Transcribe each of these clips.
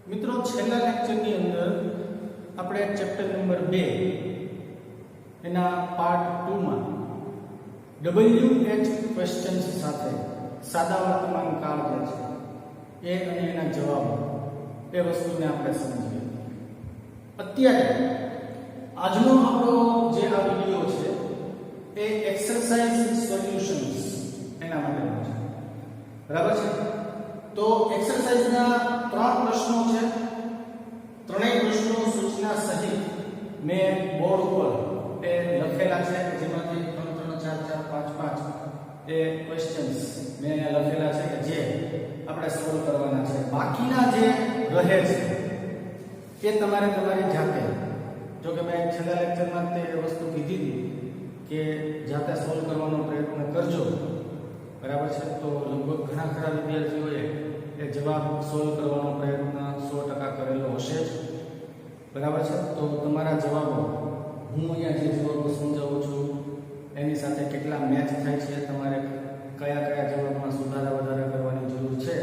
મિત્રો છેલ્લા લેક્ચરની અંદર આપણે ચેપ્ટર નંબર 2 એના પાર્ટ 2 માં WH ક્વેશ્ચન્સ સાથે સાદા વર્તમાન કાળ જે છે એ અને એના જવાબો એ વસ્તુને આપણે સમજીએ. અત્યારે આજનો આપણો જે આ વિડિયો છે એ એક્સરસાઇઝ સોલ્યુશન્સ એના માટેનો છે. બરાબર છે? તો એક્સરસાઇઝના 3 પ્રશ્નો છે. ત્રણેય પ્રશ્નો સૂચના સહિત મેં બોર્ડ ઉપર એ લખેલા છે, જેમાંથી 3 3 4 4 5 5 એ ક્વેશ્ચન્સ મેં લખેલા છે કે જે આપણે સોલ્વ કરવાના છે. બાકીના જે રહે છે એ તમારે તમારી જાતે, જો કે મેં છેલ્લા લેક્ચરમાં તે વસ્તુ કીધી હતી કે જાતે સોલ્વ કરવાનો પ્રયત્ન કરજો. બરાબર છે? તો લગભગ ઘણા ખરા વિદ્યાર્થીઓએ એ જવાબ સોલ્વ કરવાનો પ્રયત્ન 100% કરેલો હશે જ. બરાબર છે? તો તમારા જવાબો હું અહીંયા જે જવાબો સમજાવું છું એની સાથે કેટલા મેચ થાય છે, તમારે કયા કયા જવાબમાં સુધારા વધારા કરવાની જરૂર છે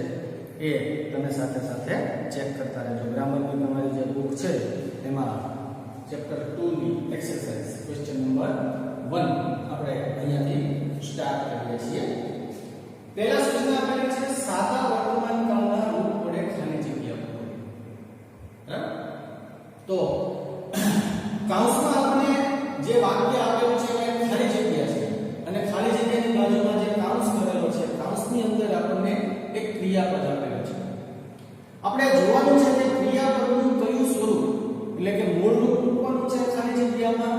એ તમે સાથે સાથે ચેક કરતા રહેજો. ગ્રામરની તમારી જે બુક છે એમાં ચેપ્ટર 2 ની એક્સરસાઇઝ ક્વેશ્ચન નંબર 1 આપણે અહીંયાથી સ્ટાર્ટ કરીએ છીએ. પહેલા સૂચના આપેલી છે સાદા વર્તમાન કાળના રૂપ વડે ખાલી જગ્યા પૂરો. બરાબર? તો કૌંસમાં આપણે જે વાક્ય આપેલું છે એ ખાલી જગ્યા છે અને ખાલી જગ્યાની બાજુમાં જે કૌંસ કરેલો છે, કૌંસની અંદર આપણને એક ક્રિયાપદ આપેલું છે. આપણે જોવાનું છે કે ક્રિયાપદનું કયું સ્વરૂપ, એટલે કે મૂળ રૂપ મૂકવાનું છે ખાલી જગ્યામાં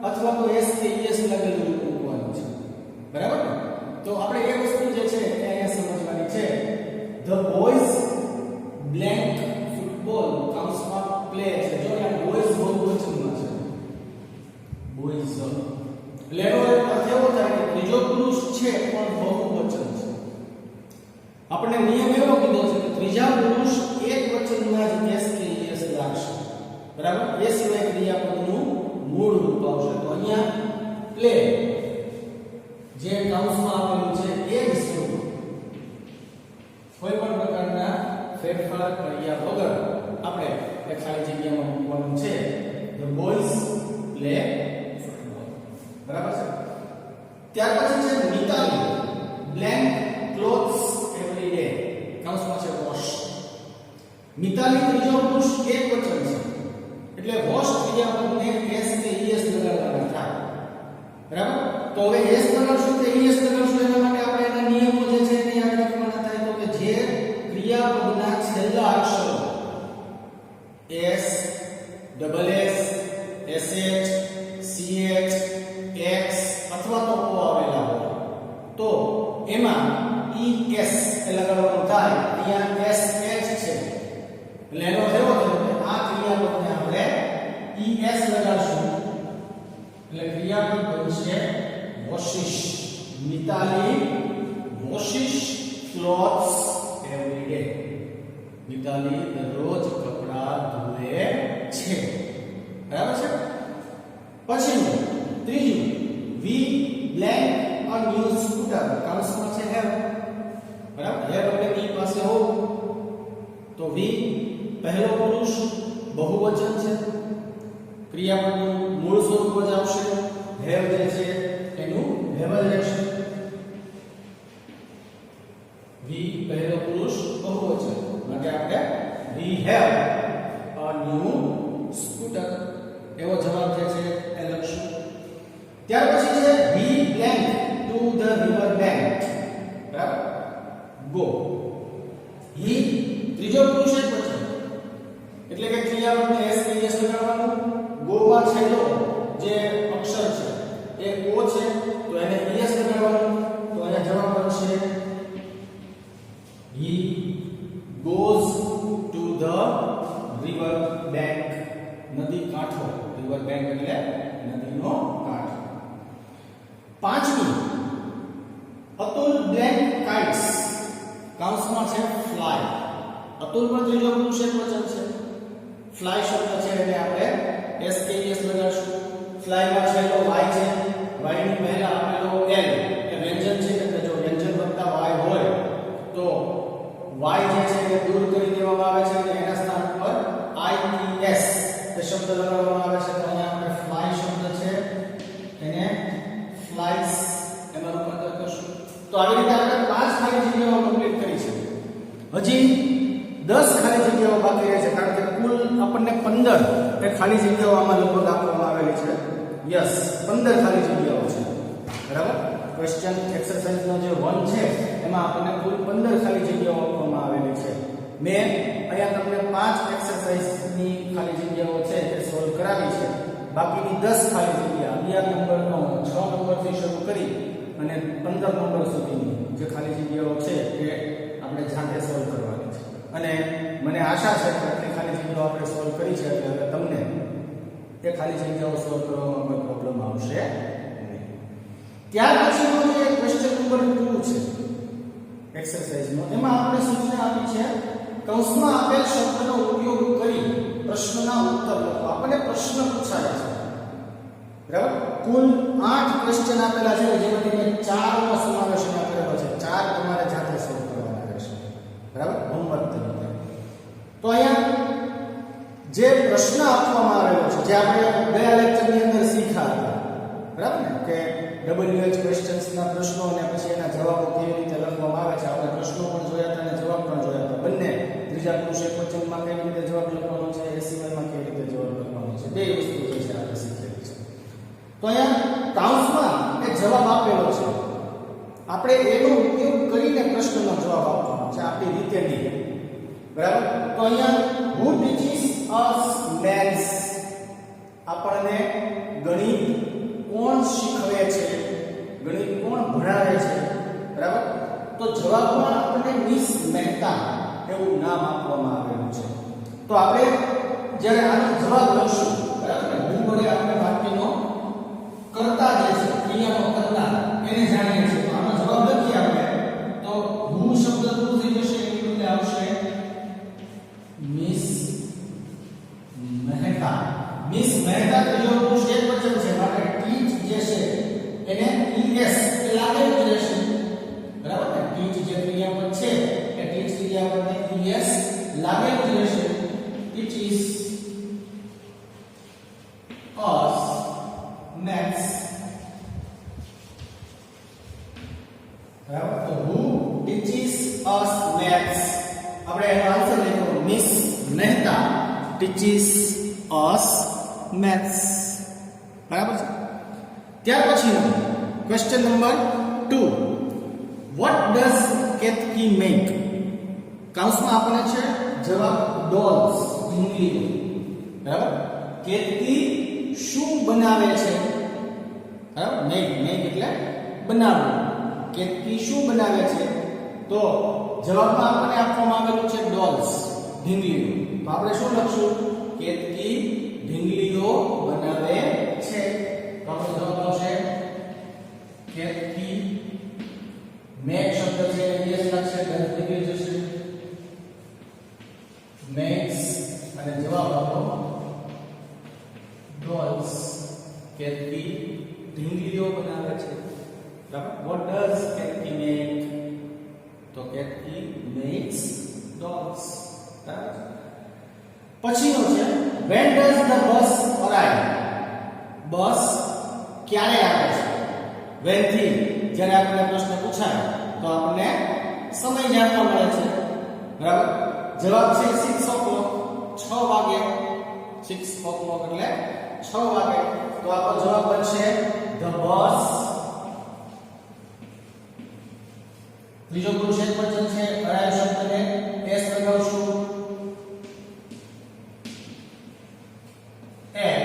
અથવા તો s કે es લગેલું રૂપ મૂકવાનું છે. બરાબર? તો આપણે એ વસ્તુ જે છે એ અહીંયા સમજવાની છે. The boys blank football કૌંસમાં પ્લે છે. જો આ બોયઝ બહુવચનમાં છે. બોયઝ લેનો અર્થ એવો થાય કે ત્રીજો પુરુષ છે પણ બહુવચન છે. આપણે નિયમ એવો કીધો છે કે ત્રીજા પુરુષ એક વચનમાં જ s કે es લાગશે. બરાબર? એ સિવાય ક્રિયાપદનું મૂળ રૂપ આવશે. તો અહીંયા પ્લે જે કૌંસમાં આપેલું છે એ જ સ્વરૂપ કોઈ પણ પ્રકારના ફેરફાર કર્યા વગર આપણે એ ખાલી જગ્યામાં મૂકવાનું છે. The boys play football. બરાબર છે? ત્યાર પછી છે Mitali blank clothes every day કૌંસમાં છે વોશ. મિતાલી ત્રીજો પુરુષ એક વચન છે એટલે વોશ ક્રિયાપદને s કે es લગાડવાના થાય. બરાબર? તો હવે s લગાડશું કે es લગાડશું એના માટે આપણે એના નિયમો જે છે એને યાદ રાખવાના થાય. તો કે જે ક્રિયાપદના છેલ્લા અક્ષરો s, double s, sh, ch, x અથવા તો o આવેલા હોય તો એમાં es એ લગાડવાનું થાય. અહીંયા sh છે એટલે એનો એવો થયો કે આ ક્રિયાપદને આપણે es લગાડશું એટલે ક્રિયાપદ બનશે washes. Mitali washes clothes every day. Mitali દરરોજ કપડા ધોવે છે. બરાબર છે? પછી ત્રીજું we blank a new scooter કૌંસમાં છે have. બરાબર? have એટલે e પાસે હો તો we પહેલો પુરુષ બહુવચન છે, ક્રિયાપદનું મૂળ સ્વરૂપ જ આવશે. have જે છે એનું have જ રહેશે. we પહેલો પુરુષ બહુવચન માટે આપણે we have a new scooter એવો જવાબ જે છે એ લખશું. ત્યાર પછી છે we blank to the river bank. બરાબર? go. he ત્રીજો પુરુષ એક વચન એટલે કે ક્રિયાપદને s કે es લગાડવાનું. go માં છેલ્લો જે અક્ષર છે એ o છે તો એને es લગાડવાનું. તો અહીંયા જવાબ બનશે he goes to the river bank. નદી કાંઠો. river bank એટલે નદીનો કાંઠો. પાંચમી અતુલ blank kites કૌંસમાં છે fly. અતુલ પર ત્રીજો પુરુષ એક વચન છે. fly શબ્દ છે એટલે આપણે s કે es લગાડશું. fly માં છેલ્લો y છે. y ની પહેલા આપેલો l એ વ્યંજન છે એટલે જો વ્યંજન વત્તા y હોય તો y જે છે એ દૂર કરી દેવામાં આવે છે અને એના સ્થાન હજી 10 ખાલી જગ્યાઓ બાકી રહે છે, કારણ કે કુલ આપણને 15 એ ખાલી જગ્યાઓ આમાં લગભગ આપવામાં આવેલી છે. યસ, 15 ખાલી જગ્યાઓ છે. બરાબર? ક્વેશ્ચન એક્સરસાઇઝ નો જે 1 છે એમાં આપણને કુલ 15 ખાલી જગ્યાઓ આપવામાં આવેલી છે. મેં અહીંયા તમને 5 એક્સરસાઇઝની ખાલી જગ્યાઓ છે એ સોલ્વ કરાવી છે. બાકીની 10 ખાલી જગ્યા 11 નંબરનો 6 નંબરથી શરૂ કરી અને 15 નંબર સુધીની જે ખાલી જગ્યાઓ છે એ આપણે જાતે સોલ્વ કરવાની છે. અને મને આશા છે કે આટલી ખાલી જગ્યાઓ આપણે સોલ્વ કરી છે એટલે હવે તમને એ ખાલી જગ્યાઓ સોલ્વ કરવામાં કોઈ પ્રોબ્લેમ આવશે નહીં. ત્યાર પછીનો જે ક્વેશ્ચન નંબર 2 છે એક્સરસાઇઝનો, એમાં આપણે સૂચના આપી છે કૌંસમાં આપેલ શબ્દનો ઉપયોગ કરી પ્રશ્નના ઉત્તર લખો. આપણને પ્રશ્ન પૂછાય છે. બરાબર? કુલ 8 ક્વેશ્ચન આપેલા છે, જેમાંથી મેં 4 નો સમાવેશ કરેલો છે. 4 તમારે જાતે સોલ્વ કરવાના રહેશે. બરાબર? હોમવર્ક તરીકે. તો અહીંયા જે પ્રશ્ન આપવામાં આવેલો છે, જે આપણે ગયા લેક્ચરની અંદર શીખ્યા હતા, બરાબર ને, કે WH ક્વેશ્ચન્સ ના પ્રશ્નો અને પછી એના જવાબો કેવી રીતે લખવામાં આવે છે. આપણે પ્રશ્નો પણ જોયા હતા અને જવાબ પણ જોયા હતા. બંને ત્રીજા પુરુષ એકવચનમાં કેવી રીતે જવાબ લખવાનો છે, SCY માં કેવી રીતે જવાબ લખવાનો છે, બે વસ્તુ જે છે આપણે શીખેલી છે. તો અહીંયા કૌંસમાં એ જવાબ આપેલો છે, આપણે એનો ઉપયોગ કરીને પ્રશ્નનો જવાબ આપવાનો છે, આપણી રીતે નહીં. બરાબર? તો અહીંયા who teaches us maths, આપણને ગણિત કોણ શીખવે છે, ગણિત કોણ ભણાવે છે. બરાબર? તો જવાબમાં આપણને મિસ મહેતા એવું નામ આપવામાં આવેલું છે. તો આપણે જ્યારે આનો જવાબ લખશું, બરાબર, હું વડે આપણે વાક્યનો કર્તા જે છે, ક્રિયાનો કર્તા એને જાણીએ છીએ. તો આનો જવાબ લખીએ આપણે તો હું શબ્દ દૂર થઈ જશે, એટલે બદલે આવશે મિસ મહેતા. મિસ મહેતા ત્રીજો પુરુષ એકવચન છે, માટે ટીચ જે છે એને es એ લાગેલું જ રહેશે. બરાબર ને? ટીચ જે ક્રિયાપદ છે એ ટીચ ક્રિયાપદને es લાગેલું જ રહેશે. teaches us maths. બરાબર? તો who teaches us maths, આપણે એનો આન્સર લખ્યો miss Mehta teaches us maths. બરાબર છે? ત્યાર પછીનો question number 2, what does Ketki make? કૌંસમાં આપણને છે જવાબ ડોલ્સ, ઢીંગલીઓ. બરાબર? કેતકી શું બનાવે છે? બરાબર? મેક એટલે બનાવવું. કેતકી શું બનાવે છે? તો જવાબમાં આપણને આપવામાં આવેલું છે ડોલ્સ, ઢીંગલીઓ. તો આપણે શું લખશું? કેતકી ઢીંગલીઓ બનાવે છે. તો આપણો જવાબ આવશે કેતકી. મેક શબ્દ છે એટલે s લાગશે, ગણિત નીકળી જશે. makes અને જવાબ આપો dolls. કેતકી ઢીંગલીઓ બનાવે છે. બરાબર? what does Ketki make? તો Ketki makes dolls. બરાબર? પછીનો છે when does the bus arrive? બસ ક્યારે આવે છે? when થી જ્યારે આપણને પ્રશ્ન પૂછાય તો આપણને સમય જાણવા મળે છે. બરાબર? જવાબ છે 6 o'clock, 6 વાગે. 6 o'clock એટલે 6 વાગે. તો આપણો જવાબ બનશે the bus. ત્રીજો પુરુષ એકવચન છે, arrive શબ્દને s લગાવશું. at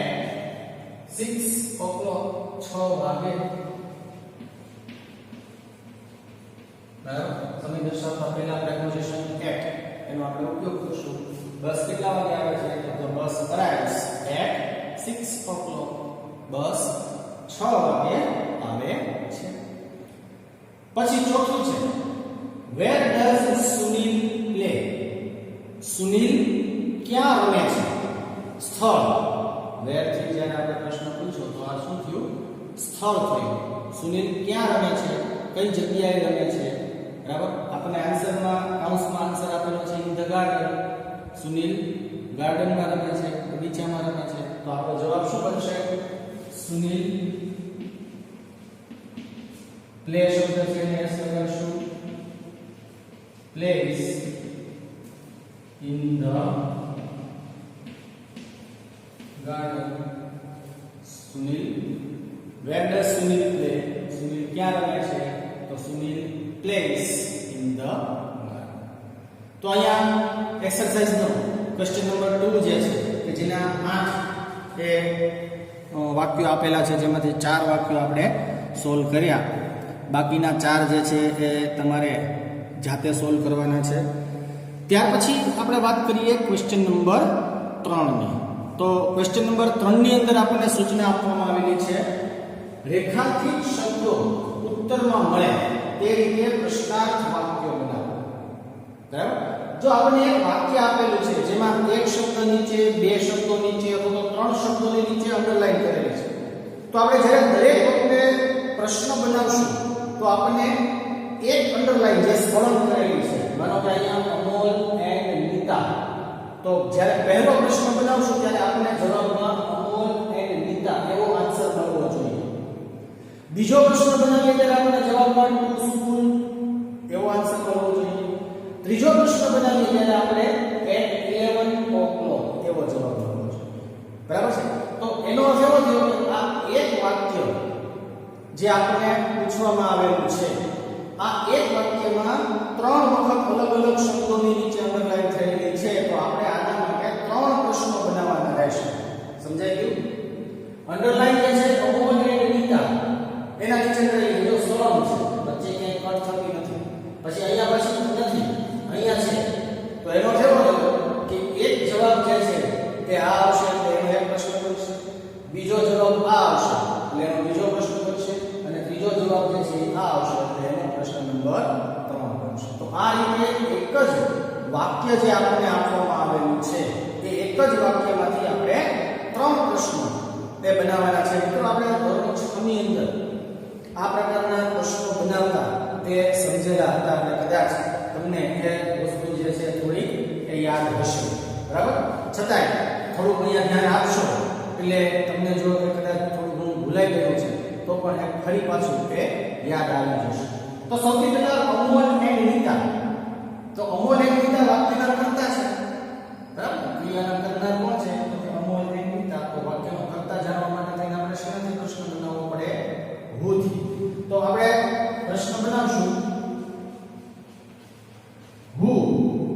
6 o'clock, 6 વાગે. બરાબર? સમય દર્શાવતા પહેલા પ્રેપોઝિશન at એનો આપણે ઉપયોગ કરશું. બસ કેટલા વાગે આવે છે? તો બસ arrives at 6 o'clock. બસ 6 વાગે આવે છે. પછી ચોથું છે where does Sunil play? Sunil ક્યાં રમે છે? સ્થળ. where થી જ્યારે આપણે પ્રશ્ન પૂછ્યો તો આ શું થયું? સ્થળ થયું. સુનિલ ક્યાં રમે છે? કઈ જગ્યાએ રમે છે? બરાબર? આપણને આન્સરમાં કૌંસમાં આન્સર આપેલો છે ઇન ધ ગાર્ડન. સુનિલ ગાર્ડનમાં રમે છે, બગીચામાં રમે છે. તો આપણો જવાબ શું બનશે? સુનિલ પ્લે શબ્દ છે એને s લગાડશું. Plays in the garden. Sunil, where does Sunil play? Sunil ક્યાં રમે છે? તો Sunil plays in the garden. તો અહીંયા એક્સરસાઇઝ નો ક્વેશ્ચન નંબર 2 જે છે કે જેના 8 એ વાક્યો આપેલા છે, જેમાંથી 4 વાક્યો આપણે સોલ્વ કર્યા. બાકીના 4 જે છે એ તમારે જાતે સોલ્વ કરવાના છે. ત્યાર પછી આપણે વાત કરીએ ક્વેશ્ચન નંબર 3 ની. તો ક્વેશ્ચન નંબર 3 ની અંદર આપણને સૂચના આપવામાં આવેલી છે, રેખાંકિત શબ્દો ઉત્તરમાં મળે તે રીતે પ્રશ્નાર્થ વાક્યો બનાવો. બરાબર? જો આપણને એક વાક્ય આપેલું છે જેમાં એક શબ્દ નીચે, બે શબ્દો નીચે અથવા તો 3 શબ્દોની નીચે અંડરલાઈન કરેલી છે, તો આપણે જ્યારે દરેક વખતે પ્રશ્ન બનાવશું તો આપણને એક અંડરલાઈન જે સ્થળાંતર કરેલી છે, માનો કે અહીંયા અમોલ એન્ડ નીતા, તો જ્યારે પહેલો પ્રશ્ન બનાવશું ત્યારે આપણને જવાબમાં અમોલ એન્ડ નીતા એવો આન્સર મળવો જોઈએ. બીજો પ્રશ્ન બનાવીએ ત્યારે આપણને જવાબમાં ટુ સ્કૂલ એવો આન્સર મળવો જોઈએ. ત્રીજો પ્રશ્ન બનાવીએ ત્યારે આપણે એટ 11 o'clock એવો જવાબ મળવો જોઈએ. બરાબર છે? તો એનો અર્થ એવો થયો કે આ એક વાક્ય જે આપણને પૂછવામાં આવેલું છે, આ એક વાક્યમાં 3 વખત અલગ અલગ શબ્દોની નીચે અંડરલાઈન થયેલી છે, તો આપણે આના માટે 3 પ્રશ્નો બનાવવાના રહેશે. સમજાઈ ગયું? અંડરલાઈન જે છે અમોલ એન્ડ નીતા, એના નીચે કરેલી જો સોલમ છે, વચ્ચે ક્યાંય કટ થતી નથી, પછી અહીંયા પછી નથી, અહીંયા છે, તો એનો કેવો થયો કે એક જવાબ જે છે તે આ આવશે એટલે એનો એક પ્રશ્ન બનશે, બીજો જવાબ આ આવશે એટલે એનો બીજો પ્રશ્ન બનશે, અને ત્રીજો જવાબ જે છે આ આવશે એટલે એનો પ્રશ્ન નંબર 3 બનશે. તો આ રીતે એક જ વાક્ય જે આપણને આપવામાં આવેલું છે એ એક જ વાક્યમાંથી આપણે 3 પ્રશ્નો તે બનાવવાના છે. મિત્રો આપણે ધોરણ 6 ની અંદર આ પ્રકારના પ્રશ્નો બનાવતા તે સમજેલા હતા, અને કદાચ તમને એ વસ્તુ જે છે થોડી એ યાદ હશે. બરાબર? છતાંય થોડુંક અહીંયા ધ્યાન આપશો એટલે તમને જો કદાચ થોડું ભૂલાઈ ગયું છે તો પણ એક ફરી પાછું તે યાદ આવી જશે. તો સૌથી પહેલા અમોલ એન્ડ નીતા. તો અમોલ એન્ડ નીતા વાક્યના કર્તા છે. બરાબર? ક્રિયાના કરનાર કોણ છે? તો કે અમોલ એન્ડ નીતા. તો વાક્યનો કર્તા જાણવા માટે થઈને આપણે શેનાથી પ્રશ્ન બનાવવો પડે? હુ થી. તો આપણે પ્રશ્ન બનાવશું હુ.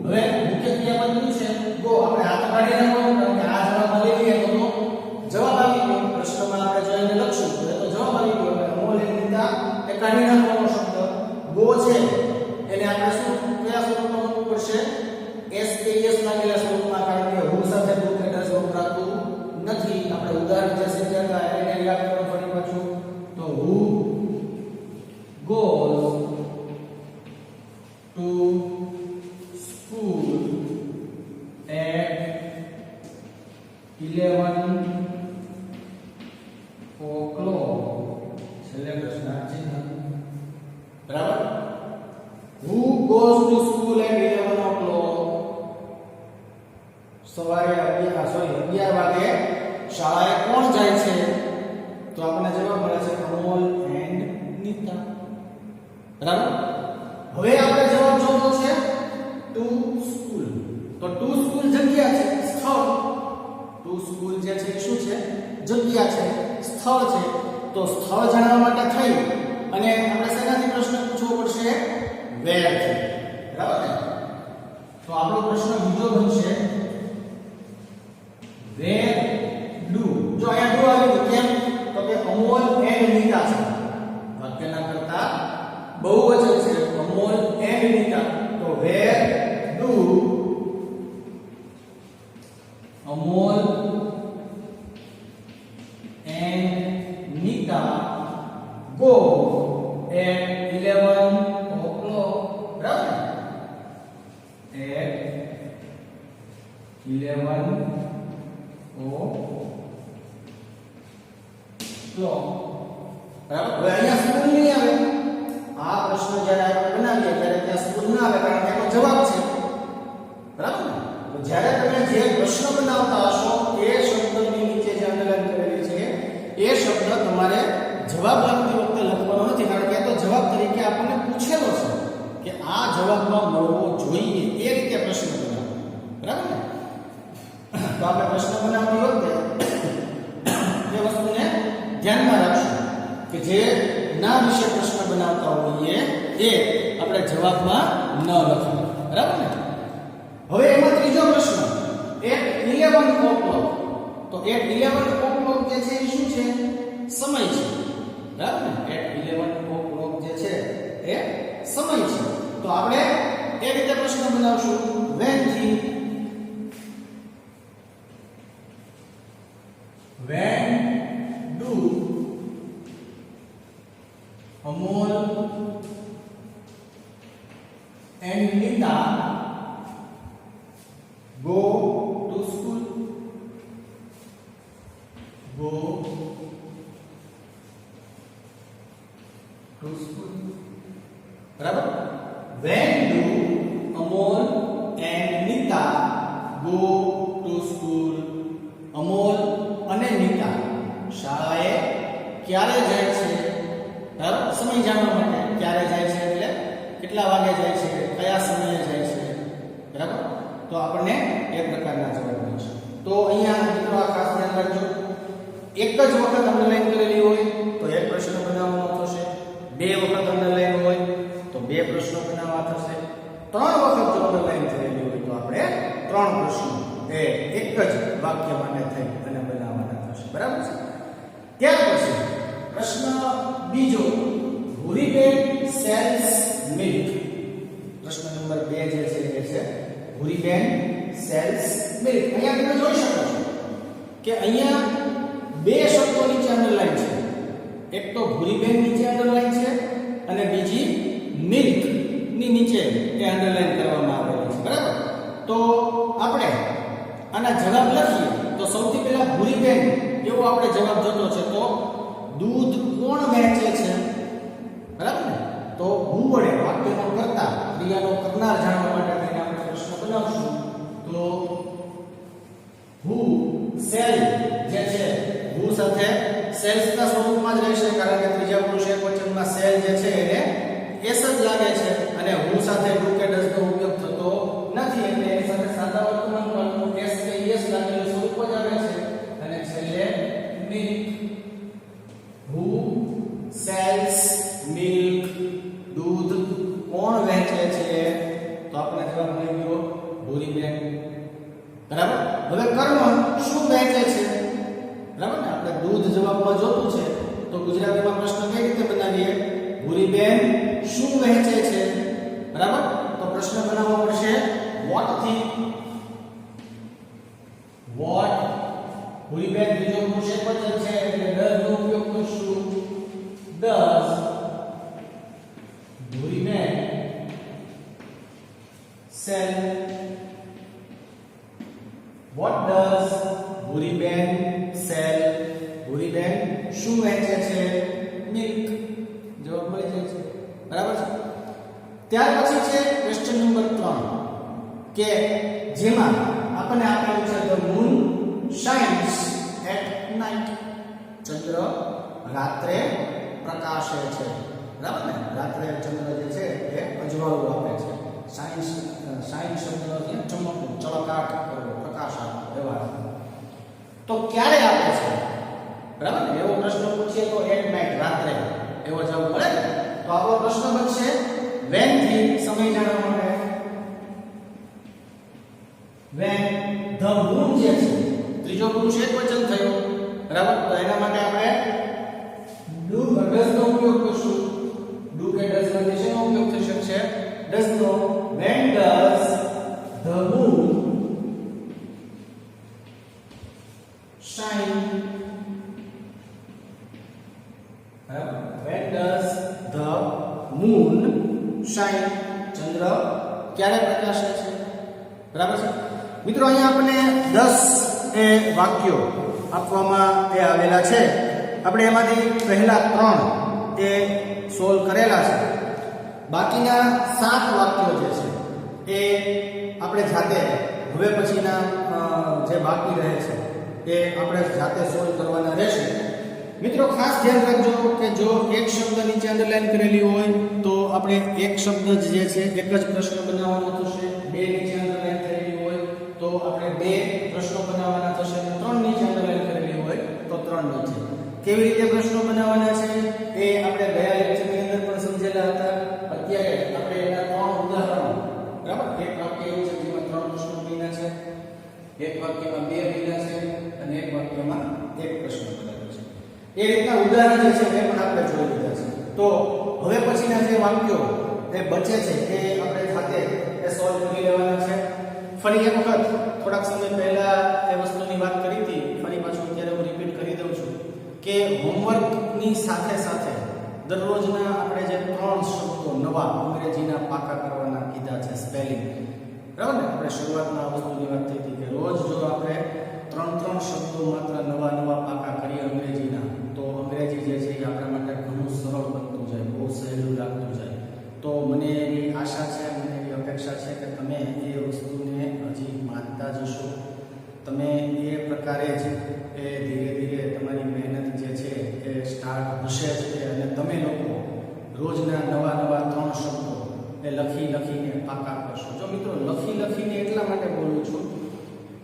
હવે મુખ્ય ક્રિયાપદ શું છે? ગો. આપણે હાથ કાઢી નાખો કારણ કે આ જવાબમાં લઈ લઈએ તો જવાબ આવી ગયો. પ્રશ્નમાં આપણે જોઈને લખશું તો જવાબ આવી ગયો. એટલે અમોલ એન્ડ નીતા એ કાઢી નાખવાનો શબ્દ ગો છે એને આપણે શું કયા સ્વરૂપમાં મૂકવું પડશે? એસ કે એસ લાગેલા સ્વરૂપમાં, કારણ કે હુ સાથે ગો લેટર વપરાતું નથી. આપણે ઉદાહરણ જે સમજાતા એને યાદ કરો ફરી પાછું. તો હુ goes to school at 11 o'clock. છેલ્લે પ્રશ્નાર્થ ચિહ્ન. બરાબર? Who goes to school at 11 o'clock? સવારે 11 વાગે શાળાએ કોણ જાય છે? તો આપણને જવાબ મળે છે અમોલ એન્ડ નીતા. બરાબર? હવે આપણે જવાબ જોવો છે ટુ સ્કૂલ. તો ટુ સ્કૂલ જગ્યા છે, સ્થળ. ટુ સ્કૂલ જે છે શું છે? જગ્યા છે, સ્થળ છે. તો સ્થળ જાણવા માટે થઈ અને આપણે શેનાથી પ્રશ્ન પૂછવો પડશે? વેર થી. બરાબર ને? તો આપણો પ્રશ્ન બીજો બનશે વેર ડુ. જો અહીંયા ડુ આવ્યું કેમ? તો કે અમોલ એન્ડ નીતા છે. વાક્યના કરતા બહુવચન છે અમોલ એન્ડ નીતા. તો where do Amol and Nita go at 11 o'clock. બરાબર? at 11 o'clock. બરાબર? હવે અહીંયા સ્કૂલ નહીં આવે. આ પ્રશ્ન જ્યારે આપણે બનાવીએ ત્યારે ત્યાં સ્કૂલ ના આવે કારણ કે એનો જવાબ છે. બરાબર ને? તો જ્યારે તમે જે પ્રશ્ન બનાવતા હશો એ શબ્દની નીચે જે અંડરલાઈન કરેલી છે એ શબ્દ તમારે જવાબ લખતી વખતે લખવાનો નથી, કારણ કે આ તો જવાબ તરીકે આપણને પૂછેલો છે કે આ જવાબમાં મળવો જોઈએ એ રીતે પ્રશ્ન બનાવો. બરાબર ને? તો આપણે પ્રશ્ન બનાવતી વખતે એ વસ્તુને ધ્યાનમાં રાખશું કે જે ના વિશે પ્રશ્ન બનાવતા હોઈએ એ આપણે જવાબમાં ન લખીએ. બરાબર ને? હવે એમાં ત્રીજો પ્રશ્ન at 11 o'clock. તો at 11 o'clock જે છે એ શું છે? સમય છે. બરાબર ને? at 11 o'clock જે છે એ સમય છે. તો આપણે એ રીતે પ્રશ્ન બનાવશું when થી when do Amol and Nita go to school? Go to school. બરાબર? When do Amol and Nita go to school? Amol અને નીતા શાળાએ ક્યારે જાય છે? બરાબર? સમય જાણવા માટે ક્યારે જાય છે એટલે કેટલા વાગે જાય છે, કયા સમયે જાય છે. બરાબર? તો આપણને એ પ્રકારના જવાબ મળશે. તો અહીંયા મિત્રો આ ખાસ ધ્યાન રાખજો. એક જ વખત અંડરલાઈન કરેલી હોય તો એક પ્રશ્ન બનાવવાનો થશે. બે વખત અંડરલાઈન હોય તો બે પ્રશ્નો બનાવવા થશે. ત્રણ વખત જો અંડરલાઈન થયેલી હોય તો આપણે ત્રણ પ્રશ્નો એ એક જ વાક્ય માટે થઈ અને બનાવવાના થશે. બરાબર છે? ત્યાર પછી પ્રશ્ન બીજો, ભૂરીબેન સેલ્સ મિલ્ક. પ્રશ્ન નંબર 2 જે છે એ છે ભૂરીબેન સેલ્સ મિલ્ક. અહીંયા તમે જોઈ શકો છો કે અહીંયા બે શબ્દો નીચે અંડરલાઈન છે. એક તો ભૂરીબેન નીચે અંડરલાઈન છે અને બીજી મિલ્ક ની નીચે એ અંડરલાઈન કરવામાં આવેલી છે. બરાબર? તો આપણે આના જવાબ લખીએ તો સૌથી પહેલા ભૂરીબેન એવો આપણે જવાબ જોતો છે. તો દૂધ કોણ વહેંચે છે? બરાબર ને? તો હું વડે વાક્યનો કર્તા ક્રિયાનો કરનાર જાણવા માટે થઈને આપણે પ્રશ્ન બનાવશું. તો હુ સેલ જે છે હુ સાથે સેલ્સના સ્વરૂપમાં જ રહેશે, કારણ કે ત્રીજા પુરુષ એકવચનમાં સેલ જે છે એને એસ જ લાગે છે અને હુ સાથે ડુ કે ડઝ નો ઉપયોગ થતો નથી. એટલે એની સાથે સાદા વર્તમાન કાળનું એસ કે એસ લાગેલું સ્વરૂપ જ આવે છે. અને છેલ્લે મિલ્ક. હુ સેલ્સ મિલ્ક. દૂધ કોણ વહેંચે છે? તો આપણે જવાબ મળી ગયો ભૂરીબેન. બરાબર? હવે કર્મ શું વહેંચે છે? બરાબર ને? આપણે દૂધ જવાબમાં જોતું છે તો ગુજરાતીમાં પ્રશ્ન કઈ રીતે બનાવીએ? ભૂરીબેન શું વહેંચે છે? બરાબર? તો પ્રશ્ન બનાવવો પડશે વોટ થી. વોટ. ભૂરીબેન ત્રીજો પુરુષ એકવચન છે એટલે ડઝ નો ઉપયોગ કરશું. Does Bhuriben cell. What does Bhuriben cell. Bhuriben શું વહેંચે છે? મિલ્ક. જવાબ મળી જાય છે. બરાબર છે? ત્યાર પછી છે ક્વેશ્ચન નંબર 3 કે જેમાં આપણને આપેલું છે the moon shines at night. ચંદ્ર રાત્રે પ્રકાશે છે. બરાબર ને? રાત્રે ચંદ્ર જે છે એ અજવાળું આપે છે. શાઇન શબ્દનો છે ચમકવું, ચળકાટ કરવો, પ્રકાશ આપવો એવા. તો ક્યારે આપે છે? બરાબર ને? એવો પ્રશ્ન પૂછીએ તો એટ નાઇટ, રાત્રે એવો જવાબ મળે. તો આપણો પ્રશ્ન બનશે when થી સમય જાણવા માટે. when the moon જે છે ત્રીજો પુરુષ એકવચન થયો. બરાબર? તો એના માટે આપણે do does નો ઉપયોગ કરશું. do કે does માંથી શેનો ઉપયોગ થઈ શકશે? does no. when does the moon shine? when does the moon shine? ચંદ્ર ક્યારે પ્રકાશે છે? બરાબર છે મિત્રો? અહીંયા આપણને 10 એ વાક્યો આપવામાં એ આવેલા છે. આપણે એમાંથી પહેલા 3 એ સોલ્વ કરેલા છે. બાકીના 7 વાક્યો જે છે એ આપણે જાતે હવે પછીના જે બાકી રહે છે એ આપણે જાતે સોલ્વ કરવાના રહેશે. મિત્રો ખાસ ધ્યાન રાખજો કે જો એક શબ્દ નીચે અંડરલાઈન કરેલી હોય તો આપણે એક શબ્દ જે છે એક જ પ્રશ્ન બનાવવાનો થશે. બે નીચે અંડરલાઈન કરેલી હોય 2 પ્રશ્નો બનાવવાના થશે અને 3 નીચે અંડરલાઈન કરેલી હોય તો 3 નીચે. કેવી રીતે પ્રશ્નો બનાવવાના છે એ આપણે ગયા લેક્ચરની અંદર પણ સમજેલા હતા. અત્યારે આપણે એના 3 ઉદાહરણો, બરાબર, એક વાક્ય એવું છે જેમાં 3 પ્રશ્નો બન્યા છે, એક વાક્યમાં 2 બન્યા છે અને એક વાક્યમાં 1 પ્રશ્ન બનેલો છે. એ રીતના ઉદાહરણ જે છે એ પણ આપણે જોઈ લીધા છે. તો હવે પછીના જે વાક્યો એ બચે છે એ આપણે ખાતે એ સોલ્વ કરી લેવાના છે. ફરી એક વખત થોડાક સમય પહેલા એ વસ્તુની વાત કરી હતી, ફરી પાછું અત્યારે હું રિપીટ કરી દઉં છું કે હોમવર્કની સાથે સાથે દરરોજના આપણે જે 3 શબ્દો નવા અંગ્રેજીના પાકા કરવાના કીધા છે, સ્પેલિંગ, બરાબર ને. આપણે શરૂઆતમાં આ વસ્તુની વાત થઈ હતી કે રોજ જો આપણે 3 શબ્દો માત્ર નવા પાકા કરીએ અંગ્રેજીના, તો અંગ્રેજી જે છે એ આપણા માટે ઘણું સરળ બનતું જાય, બહુ સહેલું લાગતું જાય. તો મને એવી આશા છે, મને એવી અપેક્ષા છે કે તમે એ વસ્તુને હજી માનતા જશો. તમે એ પ્રકારે જ એ ધીરે ધીરે તમારી મહેનત જે છે એ સ્ટાર્ટ હશે જ અને તમે લોકો રોજના નવા 3 શબ્દો એ લખીને પાકા કરશો. જો મિત્રો, લખીને એટલા માટે બોલું છું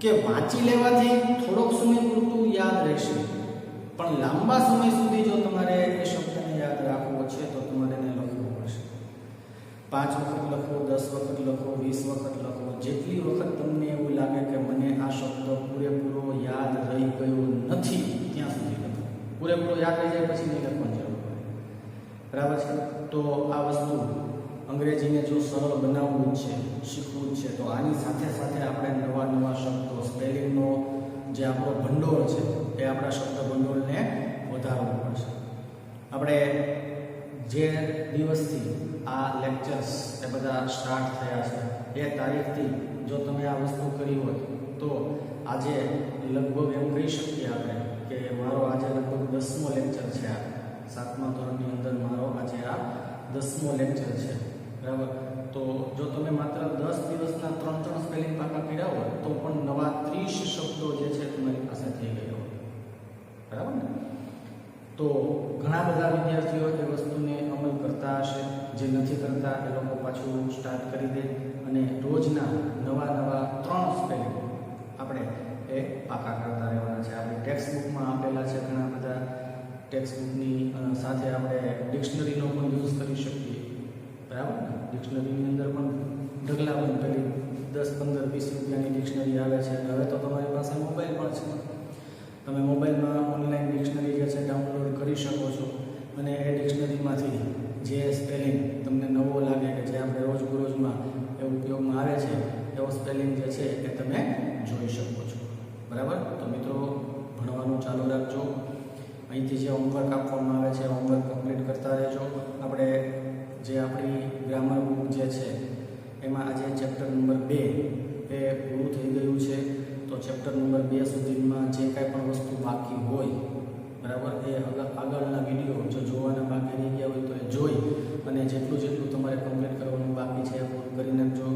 કે વાંચી લેવાથી થોડોક સમય પૂરતું યાદ રહેશે, પણ લાંબા સમય સુધી જો તમારે એ શબ્દને યાદ રાખવો છે તો તમારે એને લખવું પડશે. 5 વખત લખો, 10 વખત લખો, 20 વખત લખો, જેટલી વખત તમને એવું લાગે કે મને આ શબ્દ પૂરેપૂરો યાદ રહી ગયો નથી ત્યાં સુધી લખો. પૂરેપૂરો યાદ રહી જાય પછી નહીં લખવાની જરૂર પડે, બરાબર છે. તો આ વસ્તુ અંગ્રેજીને જો સરળ બનાવવું છે, શીખવું છે, તો આની સાથે સાથે આપણે નવા શબ્દો, સ્પેલિંગનો જે આપણો ભંડોળ છે એ આપણા શબ્દ ભંડોળને વધારવું પડશે. આપણે જે દિવસથી આ લેક્ચર્સ એ બધા સ્ટાર્ટ થયા છે એ તારીખથી જો તમે આ વસ્તુ કરી હોય તો આજે લગભગ એમ કહી શકીએ આપણે કે મારો આજે લગભગ 10મો લેક્ચર છે. આ 7મા ધોરણની અંદર મારો આજે આ 10મો લેક્ચર છે, બરાબર. તો જો તમે માત્ર 10 દિવસના 3 સ્પેલિંગ પાકા કર્યા હોય તો પણ નવા 30 શબ્દો જે છે તમારી પાસે થઈ ગયા હોય, બરાબર ને. તો ઘણા બધા વિદ્યાર્થીઓ એ વસ્તુને અમલ કરતા હશે, જે નથી કરતા એ લોકો પાછું સ્ટાર્ટ કરી દે અને રોજના નવા 3 સ્પેલિંગ આપણે એ પાકા કરતા રહેવાના છે. આપણી ટેક્સ્ટ બુકમાં આપેલા છે ઘણા બધા. ટેક્સ્ટ બુકની સાથે આપણે ડિક્શનરીનો પણ યુઝ કરી શકીએ, બરાબર. ડિક્શનરીની અંદર પણ ઢગલાબંધ પેલી 10, 15, 20 રૂપિયાની ડિક્શનરી આવે છે. હવે તો તમારી પાસે મોબાઈલ પણ છે, તમે મોબાઈલમાં ઓનલાઈન ડિક્શનરી જે છે ડાઉનલોડ કરી શકો છો અને એ ડિક્શનરીમાંથી જે સ્પેલિંગ તમને નવો લાગે કે જે આપણે રોજબરોજમાં એ ઉપયોગમાં આવે છે એવો સ્પેલિંગ જે છે એ તમે જોઈ શકો છો, બરાબર. તો મિત્રો, ભણવાનું ચાલુ રાખજો. અહીંથી જે હોમવર્ક આપવામાં આવે છે હોમવર્ક કમ્પ્લીટ કરતા રહેજો. આપણે જે આપણી ગ્રામર બુક જે છે એમાં આજે ચેપ્ટર નંબર 2 એ પૂરું થઈ ગયું છે. તો ચેપ્ટર નંબર 2 સુધીમાં જે કાંઈ પણ વસ્તુ બાકી હોય, બરાબર, એ આગળના વિડીયો જો જોવાના બાકી રહી ગયા હોય તો એ જોઈ અને જેટલું તમારે કમ્પ્લીટ કરવાનું બાકી છે એ પૂરું કરી નાખજો.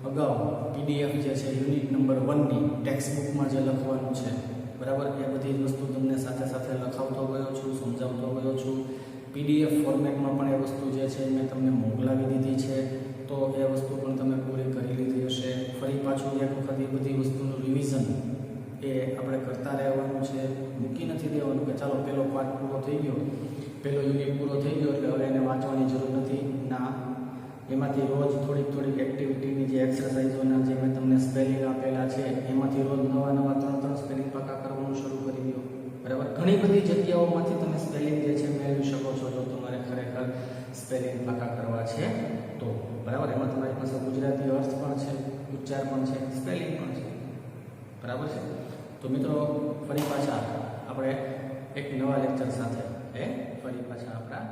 અગાઉ PDF જે છે યુનિટ નંબર 1ની ટેક્સ્ટ બુકમાં જે લખવાનું છે, બરાબર, એ બધી જ વસ્તુ તમને સાથે લખાવતો ગયો છું, સમજાવતો ગયો છું. PDF ફોર્મેટમાં પણ એ વસ્તુ જે છે મેં તમને મોકલાવી દીધી છે, તો એ વસ્તુ પણ તમે પૂરી કરી લીધી હશે. ફરી પાછું એક વખત એ બધી વસ્તુનું રિવિઝન એ આપણે કરતા રહેવાનું છે. મૂકી નથી દેવાનું કે ચાલો પહેલો પાર્ટ પૂરો થઈ ગયો, પહેલો યુનિટ પૂરો થઈ ગયો એટલે હવે એને વાંચવાની જરૂર નથી. ના, એમાંથી રોજ થોડીક એક્ટિવિટીની જે એક્સરસાઇઝોના જે મેં તમને સ્પેલિંગ આપેલા છે એમાંથી રોજ નવા 3 સ્પેલિંગ પાકા કરવાનું શરૂ કરી દો, બરાબર. ઘણી બધી જગ્યાઓમાંથી તમે સ્પેલિંગ જે છે મેળવી શકો છો જો તમારે ખરેખર સ્પેલિંગ પાકા કરવા છે તો, બરાબર. એમાં તમારી પાસે ગુજરાતી અર્થ પણ છે, ઉચ્ચાર પણ છે, સ્પેલિંગ પણ છે, બરાબર છે. તો મિત્રો, ફરી પાછા આપણે એક નવા લેક્ચર સાથે ફરી પાછા આપણા